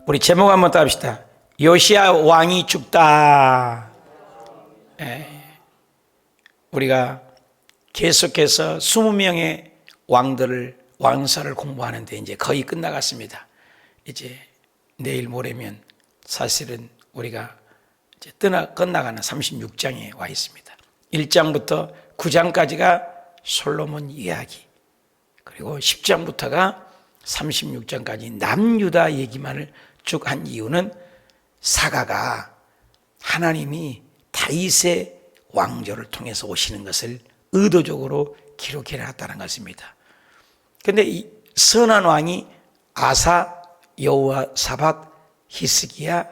우리 제목 한번 따봅시다. 요시야 왕이 죽다. 우리가 계속해서 20명의 왕사를 공부하는데 이제 거의 끝나갔습니다. 이제 내일 모레면 사실은 우리가 이제 끝나가는 36장에 와 있습니다. 1장부터 9장까지가 솔로몬 이야기, 그리고 10장부터가 36장까지 남유다 얘기만을 쭉 한 이유는 사가가 하나님이 다윗의 왕조를 통해서 오시는 것을 의도적으로 기록해 놨다는 것입니다. 그런데 이 선한 왕이 아사, 여호사밧, 히스기야,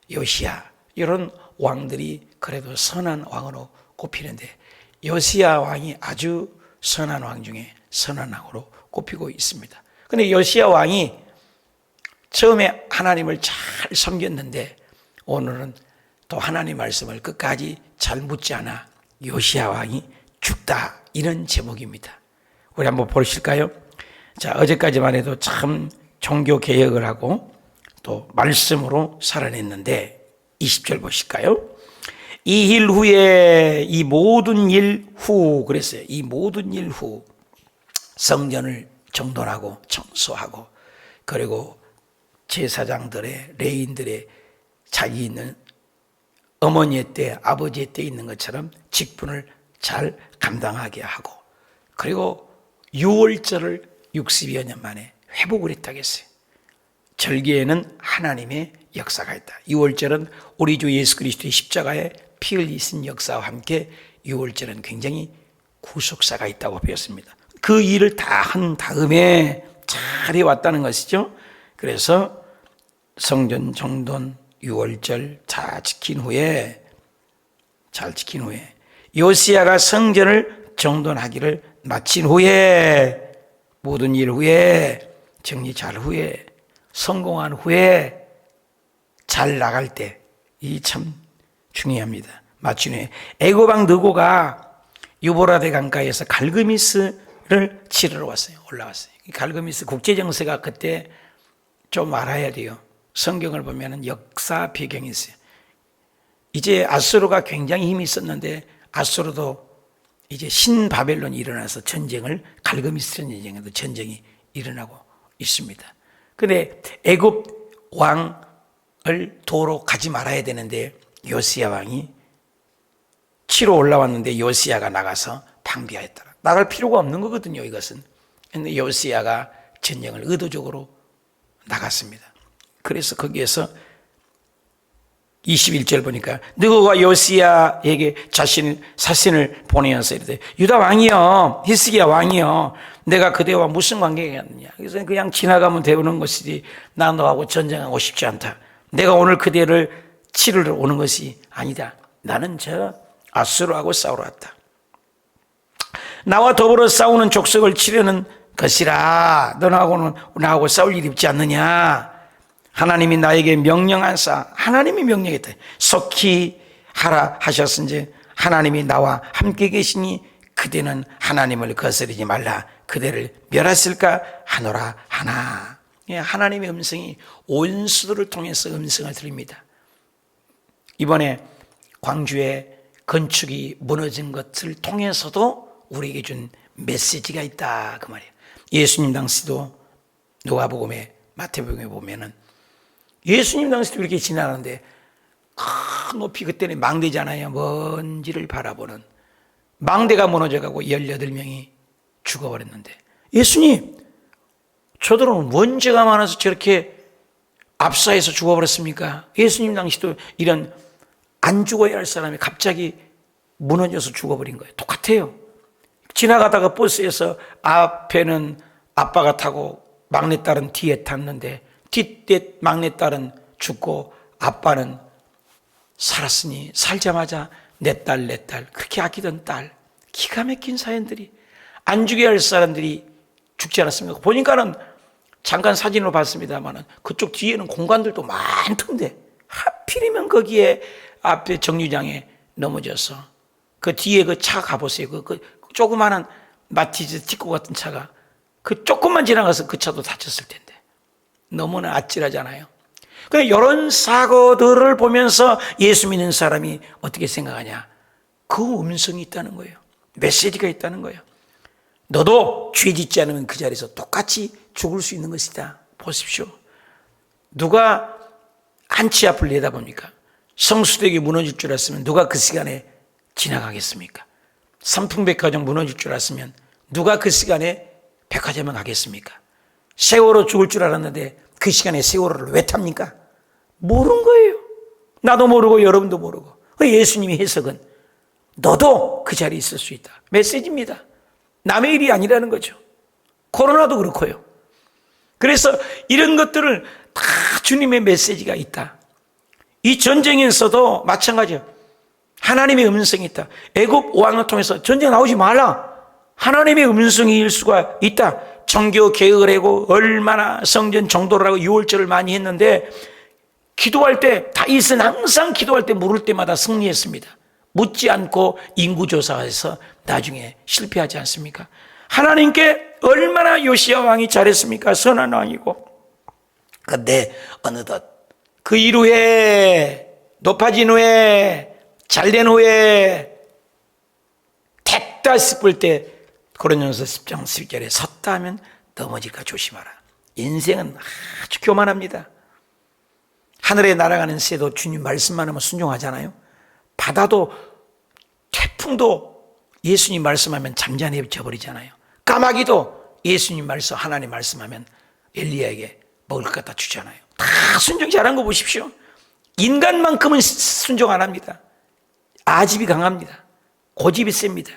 요시야, 이런 왕들이 그래도 선한 왕으로 꼽히는데 요시야 왕이 아주 선한 왕 중에 선한 왕으로 꼽히고 있습니다. 그런데 요시야 왕이 처음에 하나님을 잘 섬겼는데 오늘은 또 하나님 말씀을 끝까지 잘 묻지 않아 요시야 왕이 죽다, 이런 제목입니다. 우리 한번 보실까요? 자, 어제까지만 해도 참 종교 개혁을 하고 또 말씀으로 살아냈는데 20절 보실까요? 이 일 후에, 이 모든 일 후, 그랬어요. 이 모든 일 후 성전을 정돈하고 청소하고, 그리고 제사장들의, 레인들의 자기 있는 어머니의 때, 아버지의 때 있는 것처럼 직분을 잘 감당하게 하고, 그리고 6월절을 60여 년 만에 회복을 했다고 했어요. 절기에는 하나님의 역사가 있다. 6월절은 우리 주 예수 그리스도의 십자가에 피 흘리신 역사와 함께 6월절은 굉장히 구속사가 있다고 배웠습니다. 그 일을 다 한 다음에 잘 해왔다는 것이죠. 그래서 성전 정돈 6월절 잘 지킨 후에 요시야가 성전을 정돈하기를 마친 후에, 모든 일 후에, 정리 잘 후에, 성공한 후에, 잘 나갈 때, 이 참 중요합니다. 마친 후에 애굽 왕 느고가 유보라데 강가에서 갈그미스를 치르러 왔어요. 올라왔어요. 갈그미스 국제정세가 그때 좀 알아야 돼요. 성경을 보면 역사 배경이 있어요. 이제 아수르가 굉장히 힘이 있었는데 아수르도 이제 신바벨론이 일어나서 갈그미스 전쟁에도 전쟁이 일어나고 있습니다. 근데 애굽 왕을 도로 가지 말아야 되는데 요시야 왕이 치러 올라왔는데 요시야가 나가서 방비하였다. 나갈 필요가 없는 거거든요, 이것은. 근데 요시야가 전쟁을 의도적으로 나갔습니다. 그래서 거기에서 21절 보니까 느고가 요시야에게 사신을 보내어서 이르되 유다 왕이여, 히스기야 왕이여, 내가 그대와 무슨 관계가 있느냐. 그래서 그냥 지나가면 되는 것이지 나 너하고 전쟁하고 싶지 않다. 내가 오늘 그대를 치르러 오는 것이 아니다. 나는 저 아수르하고 싸우러 왔다. 나와 더불어 싸우는 족속을 치려는 것이라. 너하고는 나하고 싸울 일이 없지 않느냐. 하나님이 나에게 명령한사, 하나님이 명령했다. 속히 하라 하셨은지 하나님이 나와 함께 계시니 그대는 하나님을 거스르지 말라. 그대를 멸하실까 하노라 하나. 하나님의 음성이 원수들을 통해서 음성을 드립니다. 이번에 광주의 건축이 무너진 것을 통해서도 우리에게 준 메시지가 있다, 그 말이에요. 예수님 당시도 누가복음에, 마태복음에 보면은 예수님 당시도 이렇게 지나가는데 큰 높이, 그때는 망대잖아요. 먼지를 바라보는 망대가 무너져가고 18명이 죽어버렸는데 예수님, 저들은 먼지가 많아서 저렇게 압사해서 죽어버렸습니까? 예수님 당시도 이런 안 죽어야 할 사람이 갑자기 무너져서 죽어버린 거예요. 똑같아요. 지나가다가 버스에서 앞에는 아빠가 타고 막내딸은 뒤에 탔는데 뒷대 막내딸은 죽고 아빠는 살았으니 살자마자 내 딸 그렇게 아끼던 딸, 기가 막힌 사연들이, 안 죽여야 할 사람들이 죽지 않았습니까? 보니까는 잠깐 사진으로 봤습니다만 그쪽 뒤에는 공간들도 많던데 하필이면 거기에 앞에 정류장에 넘어져서 그 뒤에 그 차 가보세요. 그 조그마한 마티즈 티코 같은 차가 그 조금만 지나가서 그 차도 다쳤을 텐데 너무나 아찔하잖아요. 그러니까 이런 사고들을 보면서 예수 믿는 사람이 어떻게 생각하냐? 그 음성이 있다는 거예요. 메시지가 있다는 거예요. 너도 죄 짓지 않으면 그 자리에서 똑같이 죽을 수 있는 것이다. 보십시오. 누가 한치 앞을 내다봅니까? 성수대교 무너질 줄 알았으면 누가 그 시간에 지나가겠습니까? 삼풍백화점 무너질 줄 알았으면 누가 그 시간에 백화점에 가겠습니까? 세월호 죽을 줄 알았는데 그 시간에 세월호를 왜 탑니까? 모르는 거예요. 나도 모르고 여러분도 모르고. 예수님의 해석은 너도 그 자리에 있을 수 있다. 메시지입니다. 남의 일이 아니라는 거죠. 코로나도 그렇고요. 그래서 이런 것들을 다 주님의 메시지가 있다. 이 전쟁에서도 마찬가지예요. 하나님의 음성이 있다. 애굽 왕을 통해서 전쟁 나오지 말라. 하나님의 음성일 수가 있다. 정교 개혁을 하고 얼마나 성전 정도를 하고 유월절을 많이 했는데 기도할 때 다윗은 항상 기도할 때 물을 때마다 승리했습니다. 묻지 않고 인구조사해서 나중에 실패하지 않습니까? 하나님께 얼마나 요시야 왕이 잘했습니까? 선한 왕이고. 그런데 어느덧 그 일 후에 높아진 후에 잘된 후에 됐다 싶을 때 고린도전서 10장 11절에 섰다 하면 넘어질까 조심하라. 인생은 아주 교만합니다. 하늘에 날아가는 새도 주님 말씀만 하면 순종하잖아요. 바다도 태풍도 예수님 말씀하면 잠잠해져 버리잖아요. 까마귀도 예수님 말씀, 하나님 말씀하면 엘리야에게 먹을 것 갖다 주잖아요. 다 순종 잘한 거 보십시오. 인간만큼은 순종 안 합니다. 아집이 강합니다. 고집이 셉니다.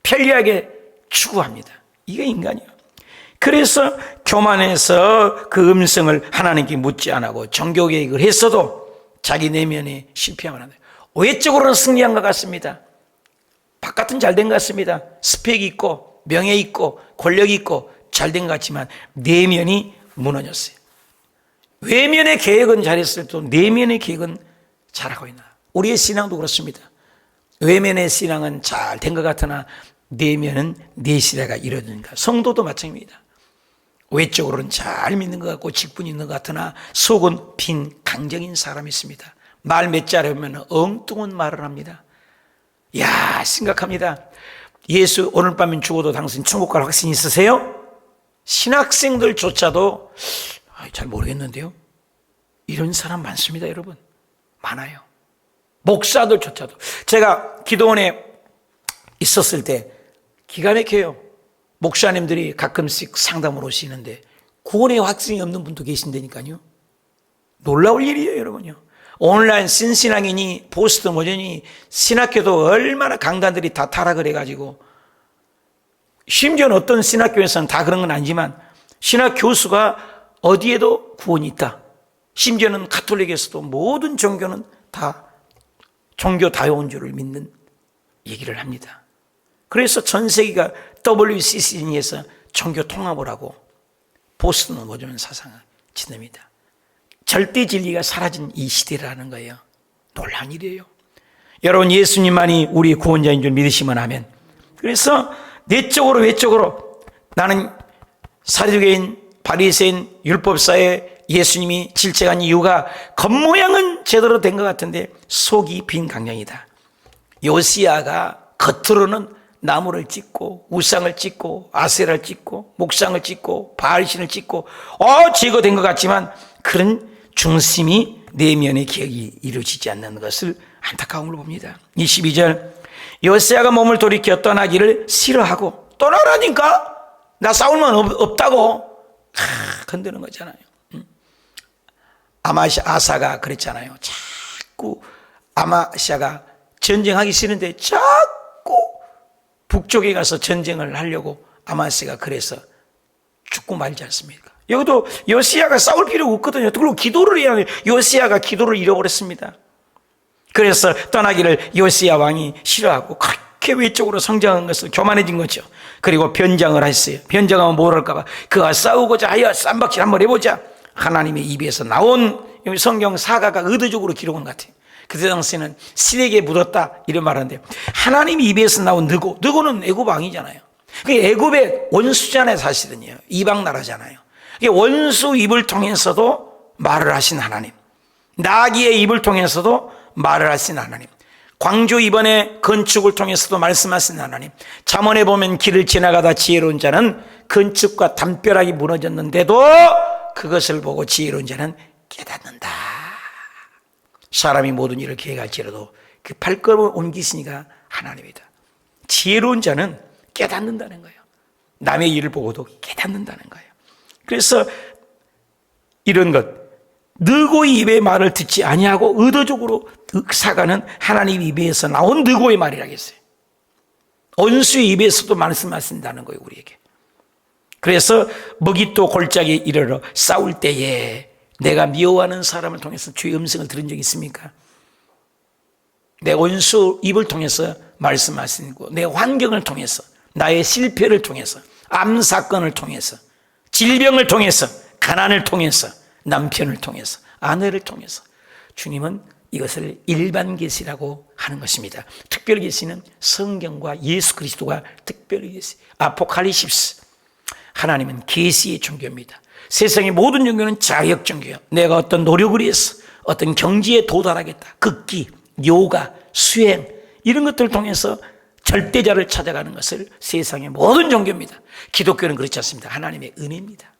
편리하게 추구합니다. 이게 인간이에요. 그래서 교만해서 그 음성을 하나님께 묻지 않고 정교 계획을 했어도 자기 내면에 실패하면 안 돼요. 외적으로는 승리한 것 같습니다. 바깥은 잘된 것 같습니다. 스펙이 있고 명예 있고 권력이 있고 잘된 것 같지만 내면이 무너졌어요. 외면의 계획은 잘했을 때 내면의 계획은 잘하고 있나. 우리의 신앙도 그렇습니다. 외면의 신앙은 잘 된 것 같으나 내면은 내시대가 이루어지니까. 성도도 마찬가지입니다. 외적으로는 잘 믿는 것 같고 직분이 있는 것 같으나 속은 빈 강정인 사람이 있습니다. 말 몇 잘 하면 엉뚱한 말을 합니다. 야, 심각합니다. 예수 오늘 밤엔 죽어도 당신 천국 갈 확신이 있으세요? 신학생들조차도 잘 모르겠는데요. 이런 사람 많습니다, 여러분. 많아요. 목사들조차도. 제가 기도원에 있었을 때 기가 막혀요. 목사님들이 가끔씩 상담을 오시는데 구원의 확증이 없는 분도 계신다니까요. 놀라울 일이에요, 여러분요. 온라인 신신앙이니 보스트 모전이 신학교도 얼마나 강단들이 다 타락을 해가지고, 심지어는 어떤 신학교에서는 다 그런 건 아니지만 신학 교수가 어디에도 구원이 있다. 심지어는 가톨릭에서도 모든 종교는 다 종교 다원주를 믿는 얘기를 합니다. 그래서 전 세계가 WCC에서 종교 통합을 하고 보스트 모전 사상을 지냅니다. 절대 진리가 사라진 이 시대라는 거예요. 놀라운 일이에요. 여러분, 예수님만이 우리의 구원자인 줄 믿으시면 아멘. 그래서 내적으로 외적으로 나는 사두개인, 바리새인, 율법사에 예수님이 질책한 이유가 겉모양은 제대로 된 것 같은데 속이 빈 강령이다. 요시야가 겉으로는 나무를 찍고 우상을 찍고 아세라를 찍고 목상을 찍고 바알신을 찍고 제거된 것 같지만 그런 중심이 내면의 계획이 이루어지지 않는 것을 안타까움을 봅니다. 22절, 요시야가 몸을 돌이켜 떠나기를 싫어하고, 떠나라니까? 나 싸울 만 없다고 건드는 거잖아요. 아사가 그랬잖아요. 자꾸 아마시아가 전쟁하기 싫은데 자꾸 북쪽에 가서 전쟁을 하려고 아마시아가 그래서 죽고 말지 않습니까? 여기도 요시야가 싸울 필요가 없거든요. 그리고 기도를 해야 해요. 요시야가 기도를 잃어버렸습니다. 그래서 떠나기를 요시야 왕이 싫어하고 그렇게 외적으로 성장한 것을 교만해진 거죠. 그리고 변장을 했어요. 변장하면 뭘 할까봐 그가 싸우고자 하여 쌈박질 한번 해보자. 하나님의 입에서 나온 성경 사가가 의도적으로 기록한 것 같아요. 그때 당시에는 신에게 묻었다 이런 말하는데, 하나님 입에서 나온 느고는 애굽 왕이잖아요. 애굽의 원수잖아요. 사실은요. 이방 나라잖아요. 원수 입을 통해서도 말을 하신 하나님, 나귀의 입을 통해서도 말을 하신 하나님, 광주 이번에 건축을 통해서도 말씀하신 하나님, 잠언에 보면 길을 지나가다 지혜로운 자는 건축과 담벼락이 무너졌는데도 그것을 보고 지혜로운 자는 깨닫는다. 사람이 모든 일을 계획할지라도 그 발걸음을 옮기시니까 하나님이다. 지혜로운 자는 깨닫는다는 거예요. 남의 일을 보고도 깨닫는다는 거예요. 그래서 이런 것, 느고의 입의 말을 듣지 아니하고 의도적으로 득사가는 하나님 입에서 나온 느고의 말이라겠어요. 원수의 입에서도 말씀하신다는 거예요, 우리에게. 그래서 먹잇도 골짜기에 이르러 싸울 때에 내가 미워하는 사람을 통해서 주의 음성을 들은 적이 있습니까? 내 원수 입을 통해서 말씀하시고, 내 환경을 통해서, 나의 실패를 통해서, 암사건을 통해서, 질병을 통해서, 가난을 통해서, 남편을 통해서, 아내를 통해서 주님은 이것을 일반 계시라고 하는 것입니다. 특별 계시는 성경과 예수 그리스도가 특별 계시, 아포칼립시스. 하나님은 계시의 종교입니다. 세상의 모든 종교는 자격 종교예요. 내가 어떤 노력을 해서 어떤 경지에 도달하겠다, 극기, 요가, 수행, 이런 것들을 통해서 절대자를 찾아가는 것을 세상의 모든 종교입니다. 기독교는 그렇지 않습니다. 하나님의 은혜입니다.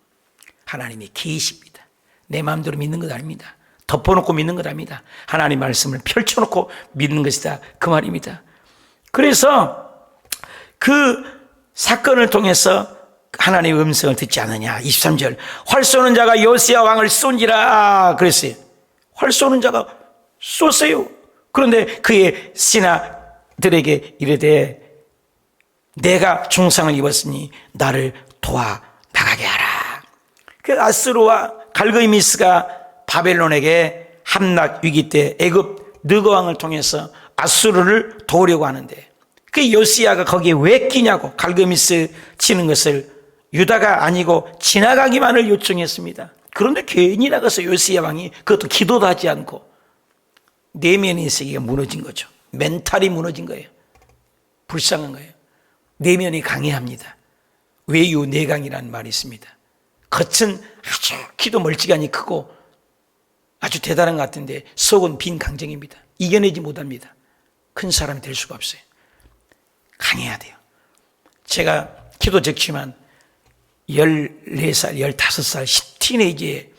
하나님의 계시입니다. 내 마음대로 믿는 것 아닙니다. 덮어놓고 믿는 것 아닙니다. 하나님 말씀을 펼쳐놓고 믿는 것이다, 그 말입니다. 그래서 그 사건을 통해서 하나님의 음성을 듣지 않느냐. 23절, 활 쏘는 자가 요시야 왕을 쏜지라 그랬어요. 활 쏘는 자가 쏘세요. 그런데 그의 신하들에게 이르되 내가 중상을 입었으니 나를 도와 나가게 하라. 그 아스루와 갈그미스가 바벨론에게 함락 위기 때 애굽 느고 왕을 통해서 아수르를 도우려고 하는데 그 요시야가 거기에 왜 끼냐고 갈그미스 치는 것을 유다가 아니고 지나가기만을 요청했습니다. 그런데 괜히 나가서 요시야 왕이 그것도 기도도 하지 않고 내면의 세계가 무너진 거죠. 멘탈이 무너진 거예요. 불쌍한 거예요. 내면이 강해합니다. 외유내강이라는 말이 있습니다. 겉은 아주 키도 멀찌감이 크고 아주 대단한 것 같은데 속은 빈 강정입니다. 이겨내지 못합니다. 큰 사람이 될 수가 없어요. 강해야 돼요. 제가 키도 적지만 14살, 15살 티네이지에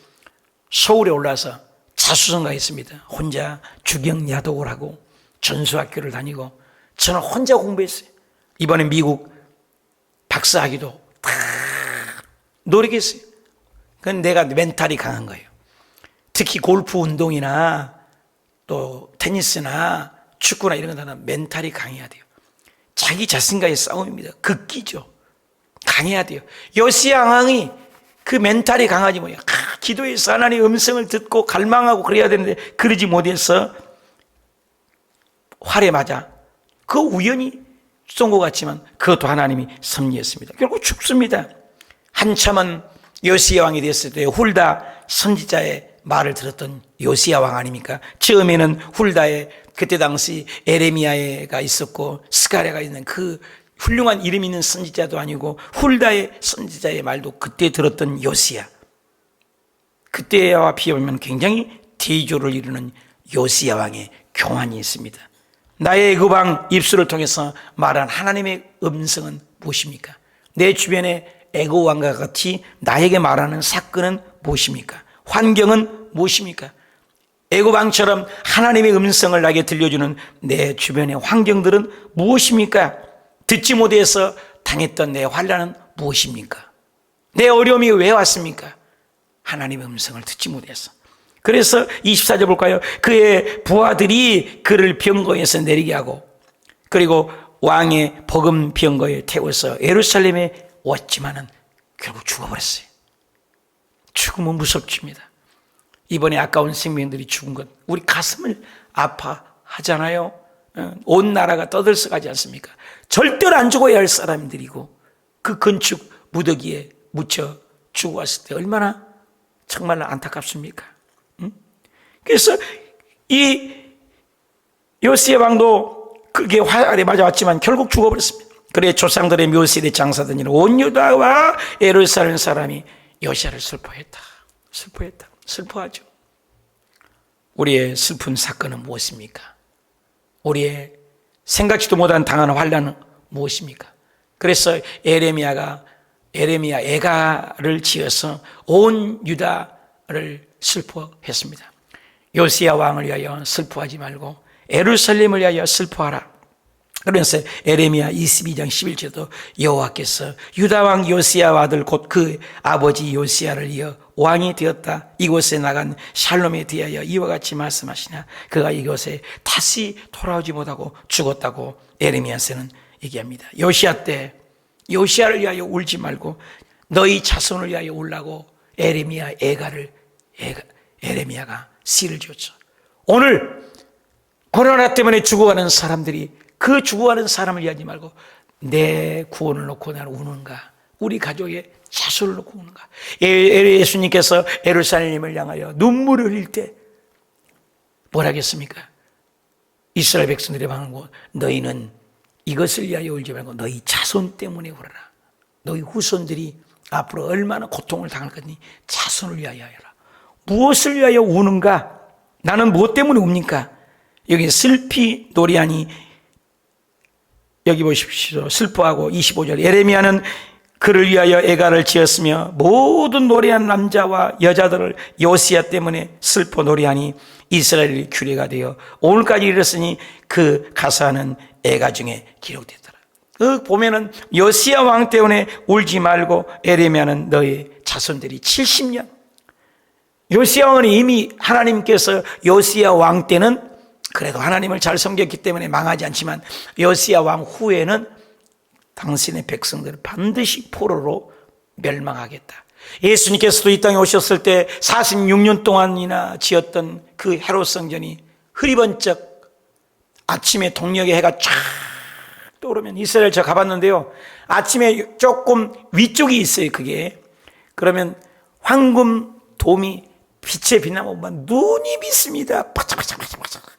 서울에 올라서 자수성가 했습니다. 혼자 주경야독을 하고 전수학교를 다니고 저는 혼자 공부했어요. 이번에 미국 박사학위도 다 노력했어요. 그건 내가 멘탈이 강한 거예요. 특히 골프 운동이나 또 테니스나 축구나 이런 거는 멘탈이 강해야 돼요. 자기 자신과의 싸움입니다. 극기죠. 강해야 돼요. 요시야 왕이 그 멘탈이 강하지 뭐야. 기도해서 하나님의 음성을 듣고 갈망하고 그래야 되는데 그러지 못해서 활에 맞아. 그 우연히 쏜 것 같지만 그것도 하나님이 섭리했습니다. 결국 죽습니다. 한참은 요시야 왕이 됐을 때 훌다 선지자의 말을 들었던 요시야 왕 아닙니까? 처음에는 훌다에 그때 당시 에레미야가 있었고 스가랴가 있는 그 훌륭한 이름 있는 선지자도 아니고 훌다의 선지자의 말도 그때 들었던 요시야. 그때와 비하면 굉장히 대조를 이루는 요시야 왕의 교환이 있습니다. 나의 애굽 왕 입술을 통해서 말한 하나님의 음성은 무엇입니까? 내 주변에 애굽 왕과 같이 나에게 말하는 사건은 무엇입니까? 환경은 무엇입니까? 애굽 왕처럼 하나님의 음성을 나에게 들려주는 내 주변의 환경들은 무엇입니까? 듣지 못해서 당했던 내 환난은 무엇입니까? 내 어려움이 왜 왔습니까? 하나님의 음성을 듣지 못해서. 그래서 24절 볼까요? 그의 부하들이 그를 병거에서 내리게 하고 그리고 왕의 버금 병거에 태워서 예루살렘에 왔지만은 결국 죽어버렸어요. 죽음은 무섭습니다. 이번에 아까운 생명들이 죽은 것 우리 가슴을 아파하잖아요. 온 나라가 떠들썩하지 않습니까? 절대로 안 죽어야 할 사람들이고 그 건축 무더기에 묻혀 죽어왔을 때 얼마나 정말 안타깝습니까? 그래서 이 요시야 왕도 그게 활에 맞아왔지만 결국 죽어버렸습니다. 그래 조상들의 묘실에 장사된 이는 온 유다와 예루살렘 사람이 요시야를 슬퍼했다. 슬퍼하죠. 우리의 슬픈 사건은 무엇입니까? 우리의 생각지도 못한 당한 환난은 무엇입니까? 그래서 에레미야 애가를 지어서 온 유다를 슬퍼했습니다. 요시야 왕을 위하여 슬퍼하지 말고 예루살렘을 위하여 슬퍼하라. 그래서 에레미야 22장 11절도 여호와께서 유다 왕 요시야 아들 곧 그 아버지 요시야를 이어 왕이 되었다. 이곳에 나간 샬롬에 대하여 이와 같이 말씀하시나 그가 이곳에 다시 돌아오지 못하고 죽었다고 에레미야서는 얘기합니다. 요시야 때 요시야를 위하여 울지 말고 너희 자손을 위하여 울라고 에레미야가 시를 지었죠. 오늘 코로나 때문에 죽어가는 사람들이 그 죽어가는 사람을 위하지 말고 내 구원을 놓고 나는 우는가? 우리 가족의 자손을 놓고 우는가? 예수님께서 예루살렘을 향하여 눈물을 흘릴 때 뭐라 하겠습니까? 이스라엘 백성들이 방하고 너희는 이것을 위하여 울지 말고 너희 자손 때문에 울어라. 너희 후손들이 앞으로 얼마나 고통을 당할 거니 자손을 위하여 하여라. 무엇을 위하여 우는가? 나는 무엇 때문에 웁니까? 여기 슬피 노리하니 여기 보십시오. 슬퍼하고 25절 에레미야는 그를 위하여 애가를 지었으며 모든 노래한 남자와 여자들을 요시야 때문에 슬퍼 노래하니 이스라엘이 규례가 되어 오늘까지 이르렀으니 그 가사는 애가 중에 기록되더라. 그 보면은 요시야 왕 때문에 울지 말고 에레미야는 너의 자손들이 70년 요시야 왕은 이미 하나님께서 요시야 왕 때는 그래도 하나님을 잘 섬겼기 때문에 망하지 않지만 요시야 왕 후에는 당신의 백성들을 반드시 포로로 멸망하겠다. 예수님께서도 이 땅에 오셨을 때 46년 동안이나 지었던 그 헤롯 성전이 흐리번쩍 아침에 동력의 해가 쫙 떠오르면 이스라엘 저 가봤는데요. 아침에 조금 위쪽이 있어요. 그게 그러면 황금 돔이 빛에 빛나면 눈이 빛습니다. 바짝바짝바짝바짝.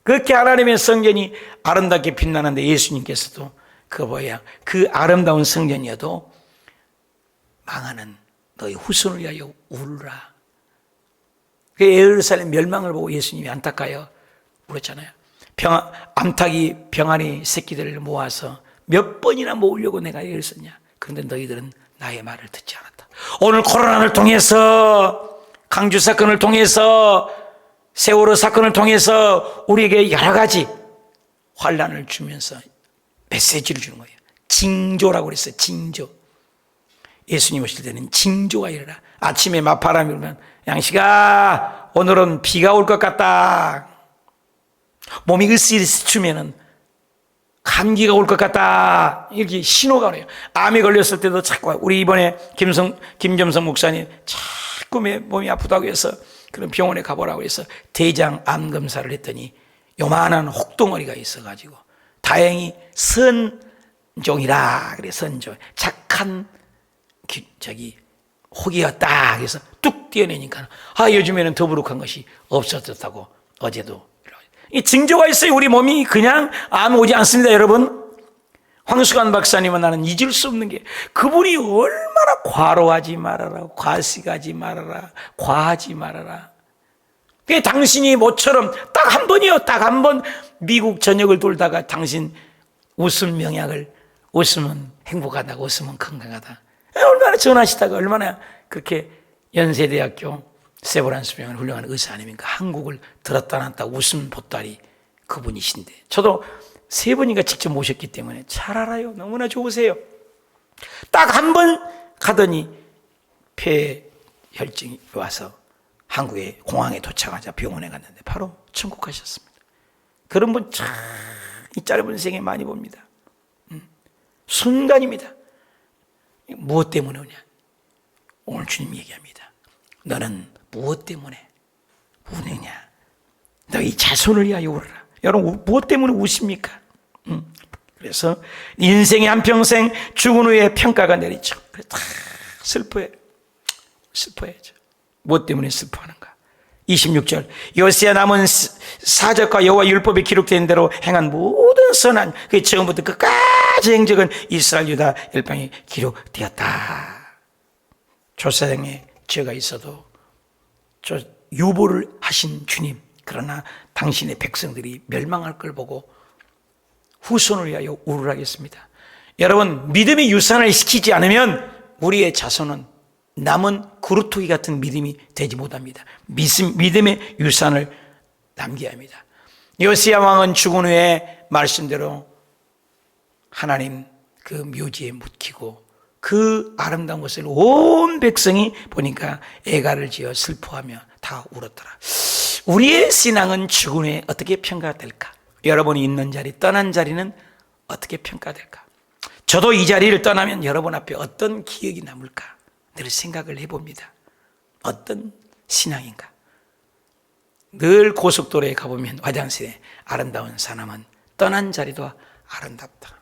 그렇게 하나님의 성전이 아름답게 빛나는데 예수님께서도 그 아름다운 성전이어도 망하는 너희 후손을 위하여 울라. 그 예루살렘 멸망을 보고 예수님이 안타까워 울었잖아요. 암탉이 병아리 새끼들을 모아서 몇 번이나 모으려고 내가 애를 썼냐. 그런데 너희들은 나의 말을 듣지 않았다. 오늘 코로나를 통해서 강주 사건을 통해서 세월호 사건을 통해서 우리에게 여러 가지 환난을 주면서 메시지를 주는 거예요. 징조라고 그랬어요. 징조. 예수님 오실 때는 징조가 일어나. 아침에 맞바람이 불면 양식아 오늘은 비가 올 것 같다. 몸이 으스스스 추면은 감기가 올 것 같다. 이렇게 신호가 오네요. 암에 걸렸을 때도 자꾸 우리 이번에 김점성 목사님 자꾸 몸이 아프다고 해서 그런 병원에 가보라고 해서 대장 암 검사를 했더니 요만한 혹덩어리가 있어가지고 다행히 선종이라 그래. 선종 착한 혹이었다. 그래서 뚝 떼어내니까 요즘에는 더부룩한 것이 없어졌다고 어제도. 이 징조가 있어요. 우리 몸이 그냥 암 오지 않습니다. 여러분 황수관 박사님은 나는 잊을 수 없는 게 그분이 얼마나 과로하지 말아라, 과식하지 말아라, 과하지 말아라. 그게 당신이 모처럼 딱 한 번이요. 딱 한 번 미국 전역을 돌다가 당신 웃음 명약을 웃으면 행복하다, 웃으면 건강하다. 얼마나 전하시다가 얼마나 그렇게 연세대학교 세브란스 병원 훌륭한 의사 아닙니까? 한국을 들었다 놨다 웃음 보따리 그분이신데 저도 3번인가 직접 모셨기 때문에 잘 알아요. 너무나 좋으세요. 딱 한 번 가더니 폐혈증이 와서 한국에 공항에 도착하자 병원에 갔는데 바로 천국하셨습니다. 그런 분 참 이 짧은 생에 많이 봅니다. 순간입니다. 무엇 때문에 오냐? 오늘 주님 얘기합니다. 너는 무엇 때문에 우느냐? 너희 자손을 위하여 울어라. 여러분 무엇 때문에 우십니까? 그래서 인생의 한평생 죽은 후에 평가가 내리죠. 그래 다 슬퍼해야죠. 무엇 때문에 슬퍼하는가? 26절 요시야 남은 사적과 여호와 율법에 기록된 대로 행한 모든 선한 그 처음부터 끝까지 행적은 이스라엘 유다 열방에 기록되었다. 조사장에 죄가 있어도 저 유보를 하신 주님, 그러나 당신의 백성들이 멸망할 걸 보고 후손을 위하여 우르르하겠습니다. 여러분, 믿음의 유산을 시키지 않으면 우리의 자손은 남은 그루터기 같은 믿음이 되지 못합니다. 믿음의 유산을 남겨야 합니다. 요시야 왕은 죽은 후에 말씀대로 하나님 그 묘지에 묻히고 그 아름다운 것을 온 백성이 보니까 애가를 지어 슬퍼하며 다 울었더라. 우리의 신앙은 죽은 후에 어떻게 평가될까? 여러분이 있는 자리, 떠난 자리는 어떻게 평가될까? 저도 이 자리를 떠나면 여러분 앞에 어떤 기억이 남을까? 늘 생각을 해봅니다. 어떤 신앙인가? 늘 고속도로에 가보면 화장실에 아름다운 사람은 떠난 자리도 아름답다.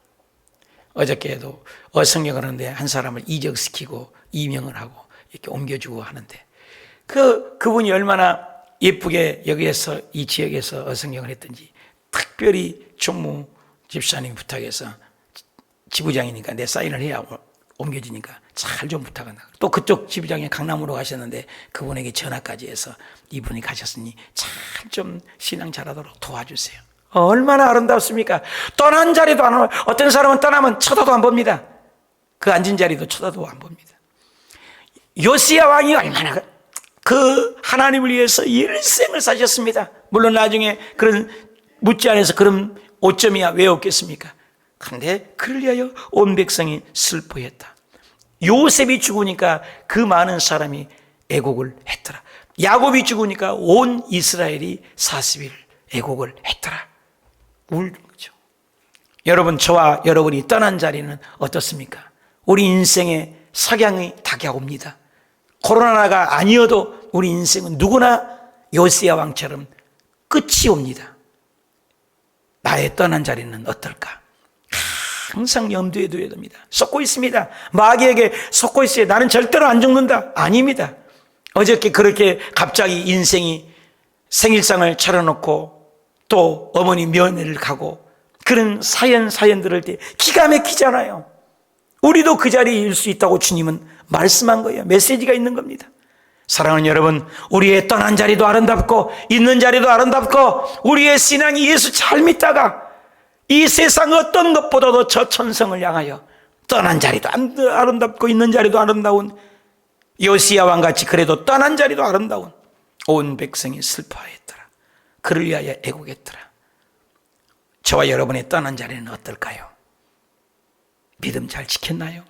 어저께도 어성경을 하는데 한 사람을 이적시키고 이명을 하고 이렇게 옮겨주고 하는데 그분이 얼마나 예쁘게 여기에서 이 지역에서 어성경을 했든지 특별히 총무 집사님 부탁해서 지부장이니까 내 사인을 해야 옮겨지니까 잘 좀 부탁한다. 또 그쪽 지부장이 강남으로 가셨는데 그분에게 전화까지 해서 이분이 가셨으니 잘 좀 신앙 잘하도록 도와주세요. 얼마나 아름답습니까? 떠난 자리도 안 와요. 어떤 사람은 떠나면 쳐다도 안 봅니다. 그 앉은 자리도 쳐다도 안 봅니다. 요시야 왕이 얼마나 그 하나님을 위해서 일생을 사셨습니다. 물론 나중에 그런 묻지 않아서 그런 오점이야 왜 없겠습니까? 그런데 그를 위하여 온 백성이 슬퍼했다. 요셉이 죽으니까 그 많은 사람이 애곡을 했더라. 야곱이 죽으니까 온 이스라엘이 40일 애곡을 했더라. 울죠. 여러분, 저와 여러분이 떠난 자리는 어떻습니까? 우리 인생의 석양이 다가옵니다. 코로나가 아니어도 우리 인생은 누구나 요시야 왕처럼 끝이 옵니다. 나의 떠난 자리는 어떨까? 항상 염두에 둬야 됩니다. 속고 있습니다. 마귀에게 속고 있어요. 나는 절대로 안 죽는다. 아닙니다. 어저께 그렇게 갑자기 인생이 생일상을 차려놓고 또 어머니 면회를 가고 그런 사연들을 때 기가 막히잖아요. 우리도 그 자리에 있을 수 있다고 주님은 말씀한 거예요. 메시지가 있는 겁니다. 사랑하는 여러분, 우리의 떠난 자리도 아름답고 있는 자리도 아름답고 우리의 신앙이 예수 잘 믿다가 이 세상 어떤 것보다도 저 천성을 향하여 떠난 자리도 아름답고 있는 자리도 아름다운 요시야 왕같이 그래도 떠난 자리도 아름다운 온 백성이 슬퍼하였더라. 그를 위하여 애곡했더라. 저와 여러분의 떠난 자리는 어떨까요? 믿음 잘 지켰나요?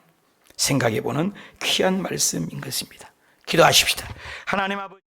생각해보는 귀한 말씀인 것입니다. 기도하십시다. 하나님 아버지.